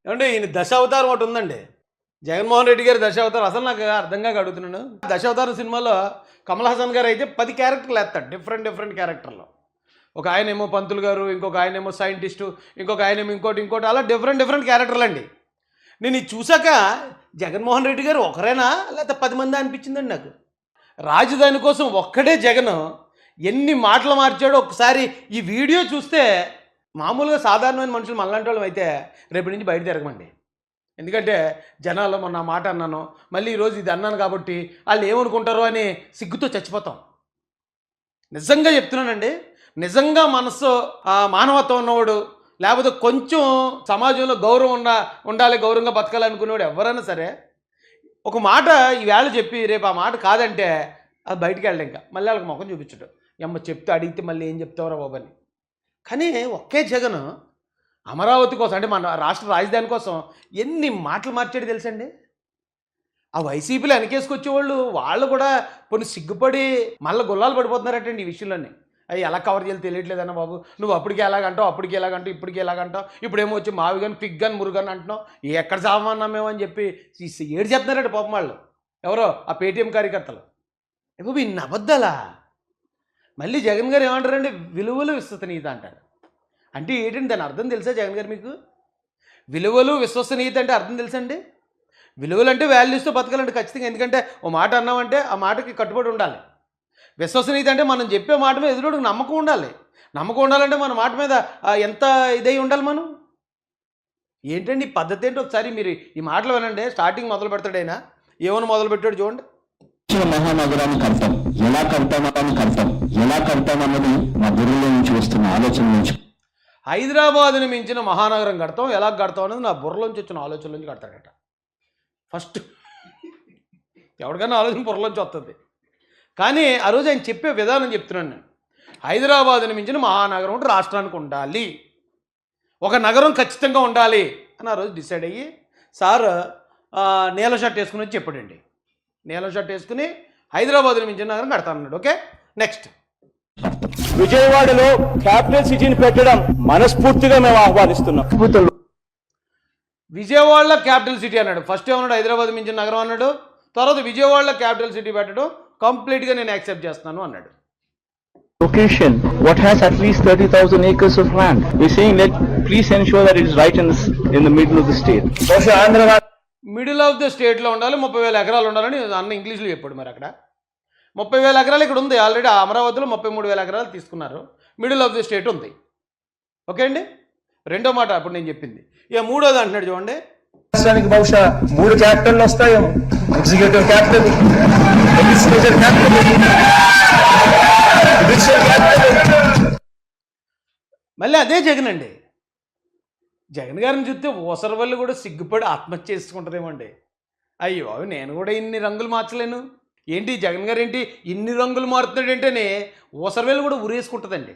ఏమంటే ఈయన దశావతారం ఒకటి ఉందండి. జగన్మోహన్ రెడ్డి గారి దశావతారం అసలు నాకు అర్థం కాక అడుగుతున్నాను. దశావతారం సినిమాలో కమల్ హాసన్ గారు అయితే 10 క్యారెక్టర్లు వేస్తాడు. డిఫరెంట్ క్యారెక్టర్లు. ఒక ఆయనేమో పంతులు గారు, ఇంకొక ఆయనేమో సైంటిస్టు, ఇంకొక ఆయనేమో ఇంకోటి అలా డిఫరెంట్ క్యారెక్టర్లు అండి. నేను ఇది చూసాక జగన్మోహన్ రెడ్డి గారు ఒకరేనా లేకపోతే 10 మంది అనిపించిందండి నాకు. రాజధాని కోసం ఒక్కడే జగన్ ఎన్ని మాటలు మార్చాడో ఒకసారి ఈ వీడియో చూస్తే మామూలుగా సాధారణమైన మనుషులు మనలాంటి వాళ్ళం అయితే రేపటి నుంచి బయట తిరగమండి. ఎందుకంటే జనాల్లో మొన్న మాట అన్నాను, మళ్ళీ ఈరోజు ఇది అన్నాను కాబట్టి వాళ్ళు ఏమనుకుంటారో అని సిగ్గుతో చచ్చిపోతాం. నిజంగా చెప్తున్నానండి. నిజంగా మనసు మానవత్వం ఉన్నవాడు, లేకపోతే కొంచెం సమాజంలో గౌరవం ఉండాలి, గౌరవంగా బతకాలనుకునేవాడు ఎవరైనా సరే ఒక మాట ఈవేళ చెప్పి రేపు ఆ మాట కాదంటే అది బయటికి వెళ్ళడం, ఇంకా మళ్ళీ వాళ్ళకి ముఖం చూపించడం. ఎమ్మ చెప్తే అడిగితే మళ్ళీ ఏం చెప్తావరా బాబు అని. కానీ ఒకే జగన్ అమరావతి కోసం, అంటే మన రాష్ట్ర రాజధాని కోసం ఎన్ని మాటలు మార్చాడు తెలుసండి. ఆ వైసీపీలో వెనకేసుకొచ్చేవాళ్ళు వాళ్ళు కూడా కొన్ని సిగ్గుపడి మళ్ళీ గుల్లాలు పడిపోతున్నారటండి ఈ విషయంలోనే. అవి ఎలా కవర్ చేయాలి తెలియట్లేదన్న బాబు, నువ్వు అప్పటికి ఎలాగంటావు, అప్పటికి ఎలాగంటావు, ఇప్పటికి ఎలాగంటావు, ఇప్పుడేమో వచ్చి మావి కానీ పిగ్ కానీ మురుగని అంటున్నావు, ఎక్కడ సామాన్నాం మేము అని చెప్పి ఏడు చెప్తున్నారట పాపం వాళ్ళు. ఎవరో ఆ పేటీఎం కార్యకర్తలు. బాబు ఇన్ని అబద్ధాలా? మళ్ళీ జగన్ గారు ఏమంటారండి, విలువలు విశ్వసనీయత అంటారు. అంటే ఏంటండి దాని అర్థం తెలుసా జగన్ గారు మీకు? విలువలు విశ్వసనీయత అంటే అర్థం తెలుసండి? విలువలు అంటే వాల్యూస్తో బతకాలంటే ఖచ్చితంగా. ఎందుకంటే ఓ మాట అన్నామంటే ఆ మాటకి కట్టుబడి ఉండాలి. విశ్వసనీయత అంటే మనం చెప్పే మాట మీద ఎదురుడికి నమ్మకం ఉండాలి. నమ్మకం ఉండాలంటే మన మాట మీద ఎంత ఇదై ఉండాలి మనం. ఏంటండి ఈ పద్ధతి ఏంటో ఒకసారి మీరు ఈ మాటలు వినండి. స్టార్టింగ్ మొదలు పెడతాడైనా ఏమని మొదలు పెట్టాడు చూడండి. మహానగరాన్ని కడతాం, ఎలా కడతాం అన్నది మా బుర్రలో నుంచి వస్తున్న ఆలోచన నుంచి. హైదరాబాద్ని మించిన మహానగరం కడతాం, ఎలా కడతాం అనేది నా బుర్రలోంచి వచ్చిన ఆలోచన నుంచి కడతాడట. ఫస్ట్ ఎవరికైనా ఆలోచన బుర్రలోంచి వస్తుంది. కానీ ఆ రోజు ఆయన చెప్పే విధానం చెప్తున్నాను నేను. హైదరాబాద్ని మించిన మహానగరం ఒకటి రాష్ట్రానికి ఉండాలి, ఒక నగరం ఖచ్చితంగా ఉండాలి అని ఆ రోజు డిసైడ్ అయ్యి సార్ నీల షర్ట్ వేసుకుని వచ్చి చెప్పాడండి. నీల షర్ట్ వేసుకుని హైదరాబాద్ని మించిన నగరం కడతానన్నాడు. Okay, next. విజయవాడలో క్యాపిటల్ సిటీని పెట్టడం మనస్ఫూర్తిగా మేము ఆహ్వానిస్తున్నాం. విజయవాడలో క్యాపిటల్ సిటీ అన్నాడు. ఫస్ట్ ఏమన్నాడు, హైదరాబాద్ మించిన నగరం అన్నాడు. తర్వాత విజయవాడలో క్యాపిటల్ సిటీ పెట్టడం కంప్లీట్గా నేను యాక్సెప్ట్ చేస్తున్నాను అన్నాడు. Location, what has at least 30,000 acres of land. We're saying that please ensure that it is right in the middle of the state. Middle of the స్టేట్లో ఉండాలి, 30,000 ఎకరాలు ఉండాలని అన్న ఇంగ్లీష్లో చెప్పాడు. మరి అక్కడ 30,000 ఎకరాలు ఇక్కడ ఉంది. ఆల్రెడీ అమరావతిలో 33,000 ఎకరాలు తీసుకున్నారు. మిడిల్ ఆఫ్ ది స్టేట్ ఉంది. ఓకే అండి. రెండో మాట అప్పుడు నేను చెప్పింది. ఇక మూడోది అంటున్నాడు చూడండి. రాష్ట్రానికి బహుశా 3 క్యాపిటల్ వస్తాయేమో. Executive capital, legislature capital, judicial capital. మళ్ళీ అదే జగన్ అండి. జగన్ గారిని చూస్తే ఓసరవల్లి కూడా సిగ్గుపడి ఆత్మహత్య చేసుకుంటుందేమో అండి. అయ్యో నేను కూడా ఇన్ని రంగులు మార్చలేను ఏంటి, జగన్ గారు ఏంటి ఇన్ని రంగులు మారుతున్నాడు ఏంటని ఓసరవల్లి కూడా ఉరేసుకుంటుందండి.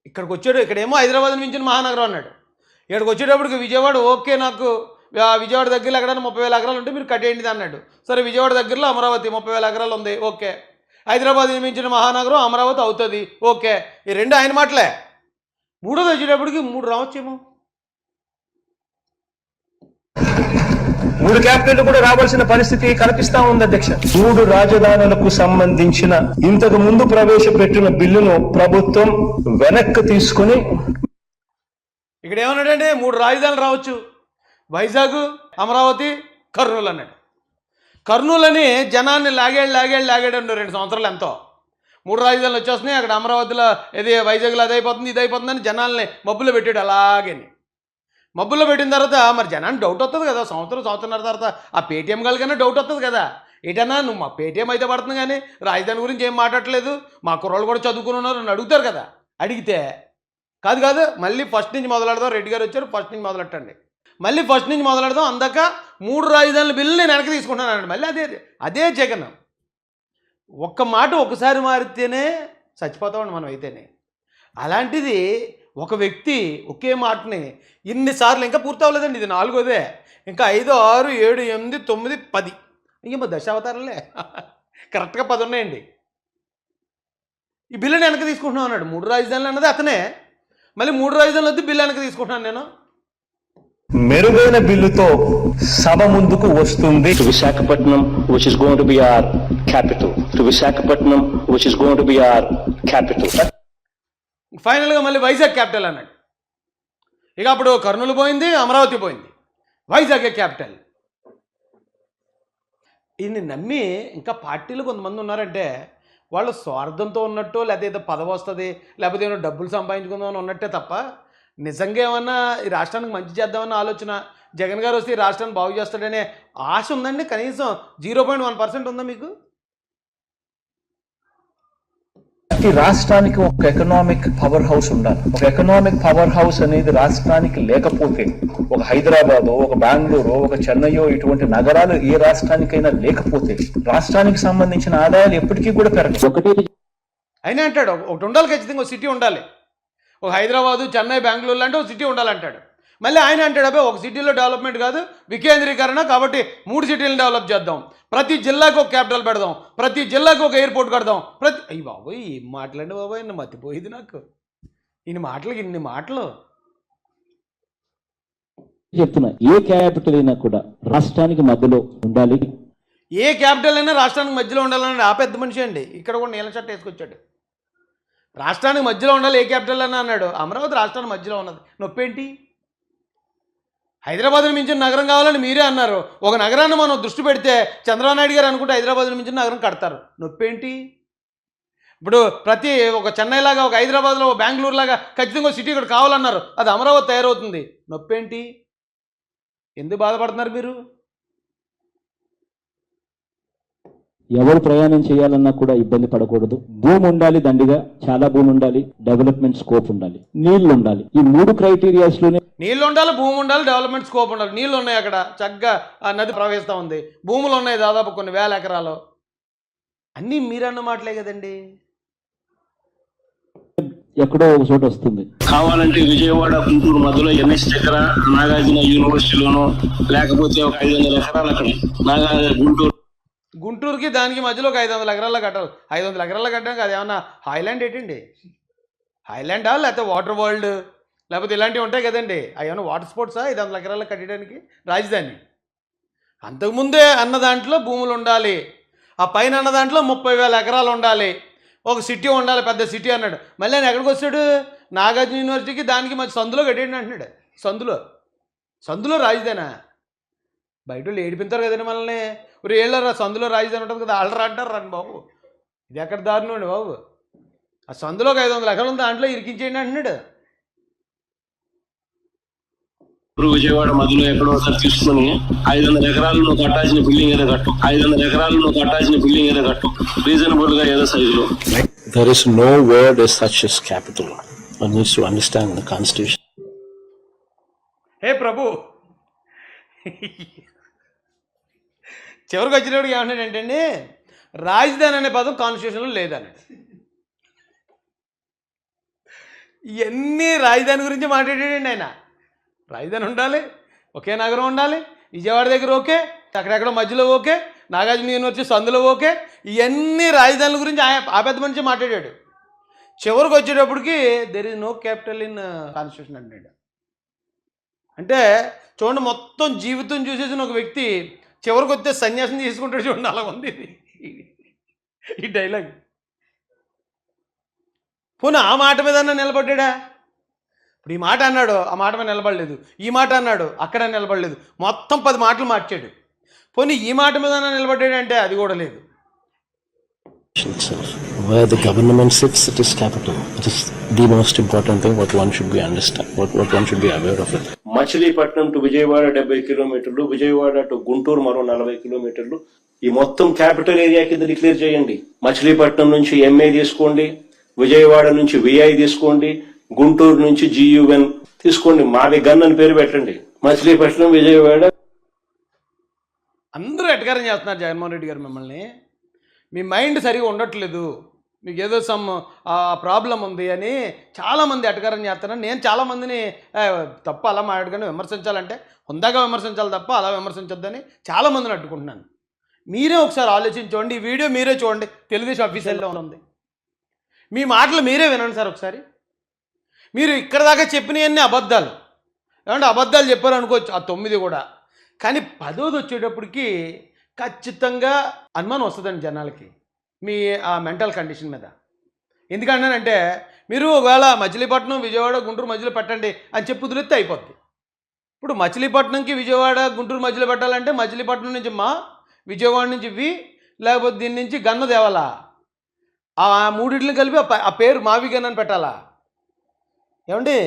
ఇక్కడికి వచ్చాడు, ఇక్కడేమో హైదరాబాద్ మించిన మహానగరం అన్నాడు. ఇక్కడికి వచ్చేటప్పటికి విజయవాడ ఓకే, నాకు విజయవాడ దగ్గరలో ఎక్కడైనా 30,000 ఎకరాలు ఉంటే మీరు కట్టేయండి అన్నాడు. సరే విజయవాడ దగ్గరలో అమరావతి 30,000 ఎకరాలు ఉంది, ఓకే. హైదరాబాద్ మించిన మహానగరం అమరావతి అవుతుంది, ఓకే. ఈ రెండు ఆయన మాటలే. మూడోది వచ్చేటప్పటికి 3 రావచ్చేమో. 3 క్యాపిటల్ కూడా రావాల్సిన పరిస్థితి కనిపిస్తా ఉంది అధ్యక్ష. 3 రాజధానులకు సంబంధించిన ఇంతకు ముందు ప్రవేశపెట్టిన బిల్లును ప్రభుత్వం వెనక్కి తీసుకుని ఇక్కడ ఏమన్నాడంటే 3 రాజధానులు రావచ్చు, వైజాగ్, అమరావతి, కర్నూలు అన్నాడు. కర్నూలు అని జనాన్ని లాగాడు 2 సంవత్సరాలు ఎంతో. 3 రాజధానులు వచ్చేస్తున్నాయి, అక్కడ అమరావతిలో ఇది వైజాగ్లో అది అయిపోతుంది ఇది అయిపోతుందని జనాల్ని మబ్బులో పెట్టాడు. అలాగని మబ్బుల్లో పెట్టిన తర్వాత మరి జనాన్ని డౌట్ వస్తుంది కదా. సంవత్సరంన్నర తర్వాత ఆ పేటీఎం వాళ్ళకైనా డౌట్ వస్తుంది కదా. ఏటన్నా నువ్వు మా పేటీఎం అయితే పడుతుంది కానీ రాజధాని గురించి ఏం మాట్లాడట్లేదు, మా కుర్రోళ్ళు కూడా చదువుకుని ఉన్నారు అని అడుగుతారు కదా. అడిగితే కాదు మళ్ళీ ఫస్ట్ నుంచి మొదలెడదాం, రెడ్డి గారు వచ్చారు ఫస్ట్ నుంచి మొదలెట్టండి, మళ్ళీ ఫస్ట్ నుంచి మొదలెడదాం, అందాక 3 రాజధానుల బిల్లు నేను వెనక్కి తీసుకుంటానండి. మళ్ళీ అదే జగన్. ఒక్క మాట ఒకసారి మారితేనే చచ్చిపోతామండి మనం అయితేనే. అలాంటిది ఒక వ్యక్తి ఒకే మాటని ఇన్నిసార్లు, ఇంకా పూర్తి అవ్వలేదండి, ఇది 4వదే, ఇంకా 5, 6, 7, 8, 9, 10 ఇంకేమో దశావతారాలే కరెక్ట్గా 10 ఉన్నాయండి. ఈ బిల్లుని వెనక్కి తీసుకుంటున్నాను అన్నాడు. 3 రాజధానులు అన్నది అతనే, మళ్ళీ 3 రాజధానులు వద్దు బిల్లు వెనక్కి తీసుకుంటున్నాను నేను. మెరుగైన బిల్లుతో సభ ముందుకు వస్తుంది. To Visakhapatnam, which is going to be our capital. To Visakhapatnam, which is going to be our capital. ఫైనల్గా మళ్ళీ వైజాగ్ క్యాపిటల్ అన్నాడు. ఇక అప్పుడు కర్నూలు పోయింది, అమరావతి పోయింది, వైజాగ్ క్యాపిటల్. ఈయన్ని నమ్మి ఇంకా పార్టీలు కొంతమంది ఉన్నారంటే వాళ్ళు స్వార్థంతో ఉన్నట్టు, లేకపోతే ఏదో పదవి వస్తుంది, లేకపోతే ఏదో డబ్బులు సంపాదించుకుందామని ఉన్నట్టే తప్ప నిజంగా ఏమన్నా ఈ రాష్ట్రానికి మంచి చేద్దామన్న ఆలోచన, జగన్ గారు వస్తే ఈ రాష్ట్రాన్ని బాగు చేస్తాడనే ఆశ ఉందండి? కనీసం 0.1% ఉందా మీకు? ప్రతి రాష్ట్రానికి ఒక ఎకనామిక్ పవర్ హౌస్ ఉండాలి. ఒక ఎకనామిక్ పవర్ హౌస్ అనేది రాష్ట్రానికి లేకపోతే, ఒక హైదరాబాదో, ఒక బెంగళూరు, ఒక చెన్నైయో ఇటువంటి నగరాలు ఏ రాష్ట్రానికైనా లేకపోతే రాష్ట్రానికి సంబంధించిన ఆదాయాలు ఎప్పటికీ కూడా పెరగవు. అయినా అంటాడు ఒకటి ఉండాలి, ఖచ్చితంగా ఒక సిటీ ఉండాలి. ఒక హైదరాబాదు, చెన్నై, బెంగళూరు లాంటి ఒక సిటీ ఉండాలంటాడు. మళ్ళీ ఆయన అంటాడు అబ్బాయి ఒక సిటీలో డెవలప్మెంట్ కాదు, వికేంద్రీకరణ, కాబట్టి 3 సిటీలను డెవలప్ చేద్దాం, ప్రతి జిల్లాకు ఒక క్యాపిటల్ పెడదాం, ప్రతి జిల్లాకు ఒక ఎయిర్పోర్ట్ కడదాం, అయ్యి బాబోయ్ ఏం మాట్లాడండి బాబోయ్, నిన్న మతిపోయింది నాకు ఇన్ని మాటలు చెప్తున్నా. ఏ క్యాపిటల్ అయినా కూడా రాష్ట్రానికి మధ్యలో ఉండాలి. ఏ క్యాపిటల్ అయినా రాష్ట్రానికి మధ్యలో ఉండాలని ఆ పెద్ద మనిషి అండి ఇక్కడ కూడా నీళ్ళ షర్ట్ వేసుకొచ్చాడు. రాష్ట్రానికి మధ్యలో ఉండాలి ఏ క్యాపిటల్ అని అన్నాడు. అమరావతి రాష్ట్రానికి మధ్యలో ఉన్నది, నొప్పేంటి? హైదరాబాద్ని మించిన నగరం కావాలని మీరే అన్నారు. ఒక నగరాన్ని మనం దృష్టి పెడితే చంద్రబాబు నాయుడు గారు అనుకుంటే హైదరాబాద్ని మించిన నగరం కడతారు, నొప్పేంటి? ఇప్పుడు ప్రతి ఒక చెన్నై లాగా, ఒక హైదరాబాద్లో, ఒక బెంగళూరు లాగా ఖచ్చితంగా సిటీ ఇక్కడ కావాలన్నారు, అది అమరావతి తయారవుతుంది, నొప్పేంటి? ఎందుకు బాధపడుతున్నారు మీరు? ఎవరు ప్రయాణం చేయాలన్నా కూడా ఇబ్బంది పడకూడదు. భూమి ఉండాలి, దండిగా చాలా భూమి ఉండాలి, డెవలప్మెంట్ స్కోప్ ఉండాలి, నీళ్లు ఉండాలి. ఈ 3 క్రైటీరియాస్ లోనే నీళ్ళు ఉండాలి, భూమి ఉండాలి, డెవలప్మెంట్ స్కోప్ ఉండాలి. నీళ్ళు ఉన్నాయి, అక్కడ చక్కగా ఆ నది ప్రవహిస్తూ ఉంది, భూములు ఉన్నాయి దాదాపు కొన్ని వేల ఎకరాలు. అన్నీ మీరన్న మాటలే కదండి. ఎక్కడో ఒక చోట వస్తుంది. కావాలంటే విజయవాడ గుంటూరు మధ్యలో ఎన్ఎస్ దగ్గర నాగార్జున యూనివర్సిటీలోనో, లేకపోతే ఒక 500 ఎకరాలు అక్కడ గుంటూరుకి దానికి మధ్యలో ఒక 500 ఎకరాల్లో కట్టాలి. 500 ఎకరాల్లో కట్టడానికి అది ఏమన్నా హాయిలాండ్ ఏంటండి? హాయిలాండా లేకపోతే వాటర్ వరల్డ్ లేకపోతే ఇలాంటివి ఉంటాయి కదండి, అవి ఏమన్నా వాటర్ స్పోర్ట్సా 500 ఎకరాల్లో కట్టడానికి రాజధాని? అంతకుముందే అన్న దాంట్లో భూములు ఉండాలి, ఆ పైన అన్న దాంట్లో 30,000 ఎకరాలు ఉండాలి, ఒక సిటీ ఉండాలి, పెద్ద సిటీ అన్నాడు. మళ్ళీ ఆయన ఎక్కడికి వస్తాడు? నాగార్జున యూనివర్సిటీకి దానికి మధ్య సందులో కట్టేయండి అంటున్నాడు. సందులో రాజధానా? బయట వాళ్ళు ఏడిపించారు కదండి మనల్ని. ఇప్పుడు ఏళ్ళరా సందులో రాజధాని ఉంటుంది కదా, ఆల్డర్ అంటారు రండి బాబు, ఇది ఎక్కడ దారుణం అండి బాబు. ఆ సందులోకి 500 ఎకరాలు ఉంది, దాంట్లో ఇరికించేయండి అంటున్నాడు. విజయవాడ మధ్యలో ఎక్కడో ఒకసారి తీసుకుని 500 ఎకరాలు నువ్వు కట్టాల్సిన బిల్డింగ్ ఏదో కట్టు, 500 ఎకరాలు నువ్వు కట్టాల్సిన బిల్డింగ్ ఏదో కట్టు, రీజనబుల్ గా ఏదో సైజులో. There is no word as such as capital. One needs to understand the constitution. హే ప్రభు, చివరికి వచ్చినప్పుడు ఏమంటాడంటే రాజధాని అనే పదం కాన్స్టిట్యూషన్లో లేదన్నాడు. ఇవన్నీ రాజధాని గురించి మాట్లాడాడండి ఆయన. రాజధాని ఉండాలి, ఒకే నగరం ఉండాలి, విజయవాడ దగ్గర ఓకే, అక్కడెక్కడ మధ్యలో ఓకే, నాగార్జున యూనివర్సిటీ సందులో ఓకే, ఇవన్నీ రాజధానుల గురించి ఆ పెద్ద మనిషి మాట్లాడాడు. చివరికి వచ్చేటప్పటికి there is no capital in constitution అంటాడు. అంటే చూడండి, మొత్తం జీవితం చూసేసిన ఒక వ్యక్తి చివరికి వస్తే సన్యాసం తీసుకుంటాడు. చూడండి, అలా ఉంది ఈ డైలాగ్. పోనీ ఆ మాట మీద నిలబడ్డా? ఇప్పుడు ఈ మాట అన్నాడు, ఆ మాట మీద నిలబడలేదు, ఈ మాట అన్నాడు, అక్కడ నిలబడలేదు, మొత్తం 10 మాటలు మార్చాడు. పోనీ ఈ మాట మీద నిలబడ్డాడంటే అది కూడా లేదు. Where the government sits, it is capital. It is the most important thing what one should be understand, what one should be aware of it. Machilipatnam to Vijayawada 70 కిలోమీటర్లు, విజయవాడ టు గుంటూరు మరో 40 కిలోమీటర్లు. ఈ మొత్తం క్యాపిటల్ ఏరియా కింద డిక్లేర్ చేయండి. మచిలీపట్నం నుంచి ఎంఏ తీసుకోండి, విజయవాడ నుంచి విఐ తీసుకోండి, గుంటూరు నుంచి జియుఎన్ తీసుకోండి, మాది గన్ అని పేరు పెట్టండి. మచిలీపట్నం, విజయవాడ. అందరూ ఎటకారం చేస్తున్నారు జగన్మోహన్ రెడ్డి గారు మిమ్మల్ని. మీ మైండ్ సరిగా ఉండట్లేదు, మీకు ఏదో సమ్ ప్రాబ్లం ఉంది అని చాలామంది ఎటకారం చేస్తున్నారు. నేను చాలామందిని తప్ప అలా మాట్లాడుకొని విమర్శించాలంటే హుందాగా విమర్శించాలి తప్ప అలా విమర్శించొద్దని చాలామందిని అడ్డుకుంటున్నాను. మీరే ఒకసారి ఆలోచించండి, ఈ వీడియో మీరే చూడండి, తెలుగుదేశం అఫీషియల్లో ఉంది. మీ మాటలు మీరే వినండి సార్ ఒకసారి. మీరు ఇక్కడ దాకా చెప్పినవన్నీ అబద్ధాలు, ఏమంటే అబద్ధాలు చెప్పారు అనుకోవచ్చు ఆ 9 కూడా. కానీ 10ది వచ్చేటప్పటికి ఖచ్చితంగా అనుమానం వస్తుందండి జనాలకి మీ ఆ మెంటల్ కండిషన్ మీద. ఎందుకంటానంటే మీరు ఒకవేళ మచిలీపట్నం విజయవాడ గుంటూరు మధ్యలో పెట్టండి అని చెప్పి వదిలేస్తే అయిపోద్ది. ఇప్పుడు మచిలీపట్నంకి విజయవాడ గుంటూరు మధ్యలో పెట్టాలంటే మచిలీపట్నం నుంచి మా, విజయవాడ నుంచి వి, లేకపోతే దీని నుంచి గన్న తేవాలా. ఆ మూడిట్లు కలిపి ఆ పేరు మావి గన్ అని పెట్టాలా. ఏమండి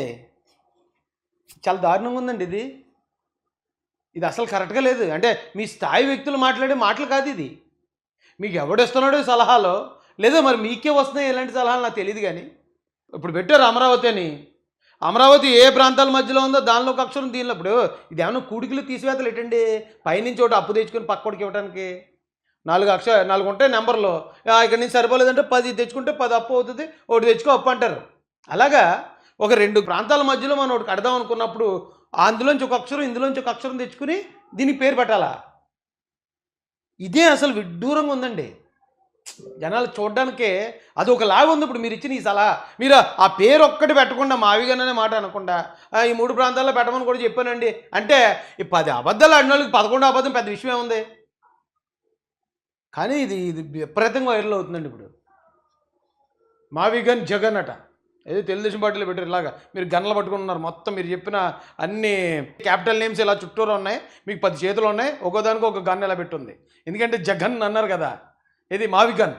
చాలా దారుణంగా ఉందండి ఇది. ఇది అసలు కరెక్ట్గా లేదు. అంటే మీ స్థాయి వ్యక్తులు మాట్లాడే మాటలు కాదు ఇది. మీకు ఎవడిస్తున్నాడో ఈ సలహాలో, లేదా మరి మీకే వస్తున్నాయి ఎలాంటి సలహాలు నాకు తెలియదు. కానీ ఇప్పుడు పెట్టారు అమరావతి అని. అమరావతి ఏ ప్రాంతాల మధ్యలో ఉందో దానిలో ఒక అక్షరం, దీనిలో ఇప్పుడు ఇది ఏమన్నా కూడికలు తీసివేతలు ఎటండి. పైనుంచి ఒకటి అప్పు తెచ్చుకొని పక్కోడికి ఇవ్వడానికి 4 ఉంటాయి నెంబర్లు. ఇక్కడి నుంచి సరిపోలేదంటే 10 తెచ్చుకుంటే 10 అప్పు అవుతుంది, ఒకటి తెచ్చుకో అప్పు అంటారు. అలాగా ఒక 2 ప్రాంతాల మధ్యలో మనం ఒకటి కడదాం అనుకున్నప్పుడు అందులోంచి ఒక అక్షరం ఇందులోంచి ఒక అక్షరం తెచ్చుకుని దీనికి పేరు పెట్టాలా. ఇదే అసలు విడ్డూరంగా ఉందండి. జనాలు చూడడానికే అది ఒకలాగా ఉంది. ఇప్పుడు మీరు ఇచ్చిన ఈ సలహా, మీరు ఆ పేరు ఒక్కటి పెట్టకుండా మావిగానే మాట అనకుండా ఈ 3 ప్రాంతాల్లో పెట్టమని కూడా చెప్పానండి అంటే ఈ 10 అబద్ధాలు ఆడిన వాళ్ళకి 11వ అబద్ధం పెద్ద విషయం ఏముంది. కానీ ఇది విపరీతంగా వైరల్ అవుతుందండి ఇప్పుడు. మావిగన్ జగన్ అట, ఏదో తెలుగుదేశం పార్టీలో పెట్టారు. ఇలాగా మీరు గన్నులు పట్టుకున్నారు మొత్తం. మీరు చెప్పిన అన్ని క్యాపిటల్ నేమ్స్ ఇలా చుట్టూరు ఉన్నాయి, మీకు 10 చేతులు ఉన్నాయి, ఒక్కోదానికి ఒక గన్ ఇలా పెట్టుంది. ఎందుకంటే జగన్ అన్నారు కదా, ఇది మావిగన్.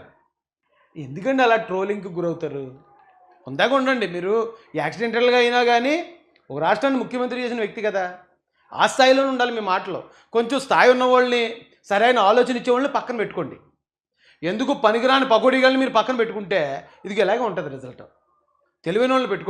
ఎందుకండి అలా ట్రోలింగ్కి గురవుతారు? ఉందాక ఉండండి. మీరు యాక్సిడెంటల్గా అయినా కానీ ఒక రాష్ట్రాన్ని ముఖ్యమంత్రి చేసిన వ్యక్తి కదా, ఆ స్థాయిలోనే ఉండాలి మీ మాటలు. కొంచెం స్థాయి ఉన్న వాళ్ళని, సరైన ఆలోచన ఇచ్చే వాళ్ళని పక్కన పెట్టుకోండి. ఎందుకు పనికిరాని పకోడీగాల్ని మీరు పక్కన పెట్టుకుంటే ఇది ఇలాగే ఉంటుంది రిజల్ట్. తెలివైన వాళ్ళని పెట్టుకోండి.